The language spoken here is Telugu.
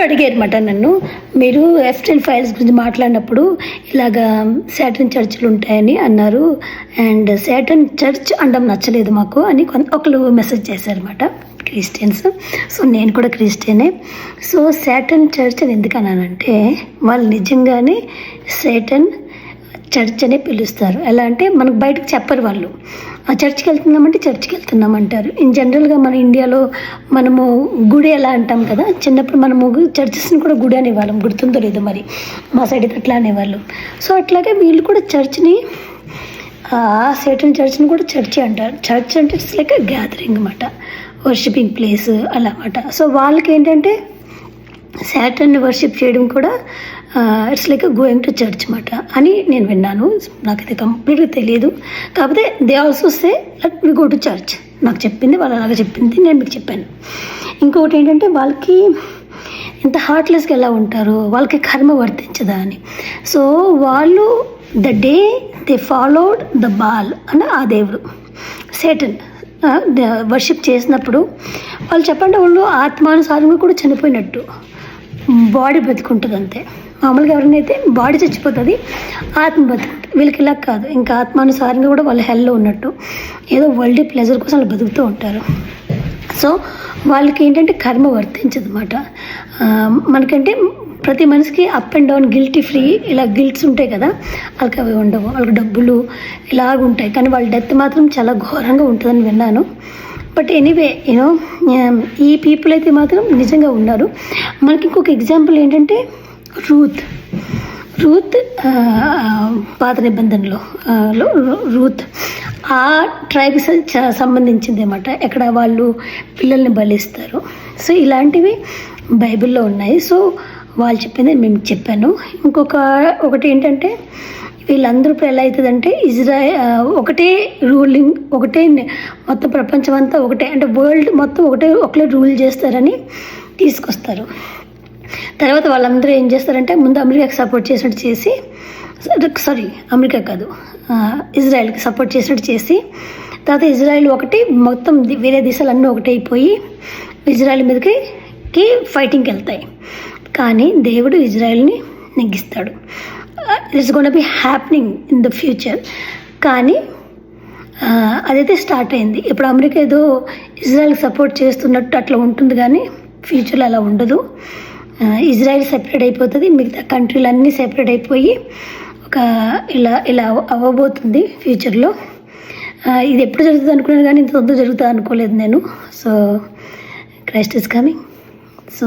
అడిగారన్నమాట నన్ను, మీరు ఎఫ్టెన్ ఫైల్స్ గురించి మాట్లాడినప్పుడు ఇలాగా శాటన్ చర్చిలు ఉంటాయని అన్నారు, అండ్ శాటన్ చర్చ్ అనడం నచ్చలేదు మాకు అని ఒకరు మెసేజ్ చేశారన్నమాట, క్రిస్టియన్స్. సో నేను కూడా క్రిస్టియనే. సో శాటన్ చర్చ్ అని ఎందుకు అన్నానంటే, వాళ్ళు నిజంగానే శాటన్ చర్చ్ అనే పిలుస్తారు. ఎలా అంటే మనకు బయటకు చెప్పరు వాళ్ళు, చర్చ్కి వెళ్తున్నామంటే చర్చ్కి వెళ్తున్నామంటారు. ఇన్ జనరల్గా మన ఇండియాలో మనము గుడి ఎలా అంటాం కదా, చిన్నప్పుడు మనము చర్చెస్ని కూడా గుడి అనేవాళ్ళం, గుర్తుందో లేదో మరి, మా సైడ్ అయితే అట్లా అనేవాళ్ళం. సో అట్లాగే వీళ్ళు కూడా చర్చ్ని, శాటన్ చర్చ్ని కూడా చర్చి అంటారు. చర్చ్ అంటే ఇట్స్ లైక్ గ్యాదరింగ్ అన్నమాట, వర్షిపింగ్ ప్లేస్ అలా అన్నమాట. సో వాళ్ళకి ఏంటంటే శాటన్ని వర్షిప్ చేయడం కూడా it's like going to church అన్నమాట అని నేను విన్నాను. నాకైతే కంప్లీట్గా తెలియదు, కాకపోతే they also say let we go to church. నాకు చెప్పింది వాళ్ళు అలాగే చెప్పింది, నేను మీకు చెప్పాను. ఇంకొకటి ఏంటంటే వాళ్ళకి ఇంత హార్ట్లెస్గా ఎలా ఉంటారు, వాళ్ళకి కర్మ వర్తించదా అని. సో వాళ్ళు the day they followed the ball అని ఆ దేవుడు శాటన్ వర్షిప్ చేసినప్పుడు వాళ్ళు చెప్పండి, వాళ్ళు ఆత్మానుసారంగా కూడా చనిపోయినట్టు, బాడీ బతుకుంటుంది అంతే. మామూలుగా ఎవరినైతే బాడీ చచ్చిపోతుంది, ఆత్మ బతుకుంటుంది. వీళ్ళకి ఇలా కాదు, ఇంకా ఆత్మానుసారంగా కూడా వాళ్ళు హెల్లో ఉన్నట్టు, ఏదో వరల్డ్ ప్లెజర్ కోసం వాళ్ళు బతుకుతూ ఉంటారు. సో వాళ్ళకి ఏంటంటే కర్మ వర్తించదు అన్నమాట. మనకంటే ప్రతి మనిషికి up and down guilty free ఇలా గిల్ట్స్ ఉంటాయి కదా, వాళ్ళకి అవి ఉండవు. వాళ్ళకి డబ్బులు ఇలాగుంటాయి, కానీ వాళ్ళ డెత్ మాత్రం చాలా ఘోరంగా ఉంటుందని విన్నాను. బట్ ఎనీవే యూనో, ఈ పీపుల్ అయితే మాత్రం నిజంగా ఉన్నారు. మనకి ఇంకొక ఎగ్జాంపుల్ ఏంటంటే రూత్ పాత నిబంధనలో రూత్ ఆ ట్రైబ్కి సంబంధించింది అన్నమాట, ఎక్కడ వాళ్ళు పిల్లల్ని బలిస్తారు. సో ఇలాంటివి బైబిల్లో ఉన్నాయి. సో వాళ్ళు చెప్పింది మేము చెప్పాను. ఒకటి ఏంటంటే వీళ్ళందరూ ఇప్పుడు ఎలా అవుతుందంటే ఒకటే రూలింగ్, ఒకటే మొత్తం ప్రపంచం అంతా ఒకటే, అంటే వరల్డ్ మొత్తం ఒకటే రూల్ చేస్తారని తీసుకొస్తారు. తర్వాత వాళ్ళందరూ ఏం చేస్తారంటే ముందు అమెరికాకి సపోర్ట్ చేసినట్టు చేసి, అమెరికా కాదు ఇజ్రాయెల్కి సపోర్ట్ చేసినట్టు చేసి, తర్వాత ఇజ్రాయెల్ ఒకటి మొత్తం వేరే దేశాలన్నీ ఒకటి అయిపోయి ఇజ్రాయెల్ మీదకి ఫైటింగ్కి వెళ్తాయి. కానీ దేవుడు ఇజ్రాయెల్ని నెగ్గిస్తాడు. It's gonna be happening in the future. కానీ అదైతే స్టార్ట్ అయింది. ఇప్పుడు అమెరికా ఏదో ఇజ్రాయెల్కి సపోర్ట్ చేస్తున్నట్టు అట్లా ఉంటుంది, కానీ ఫ్యూచర్లో అలా ఉండదు. ఇజ్రాయెల్ సెపరేట్ అయిపోతుంది, మిగతా కంట్రీలు అన్నీ సెపరేట్ అయిపోయి ఇలా అవ్వబోతుంది ఫ్యూచర్లో. ఇది ఎప్పుడు జరుగుతుంది అనుకున్నాను, కానీ ఇంత తొందరగా జరుగుతుంది అనుకోలేదు నేను. So Christ is coming so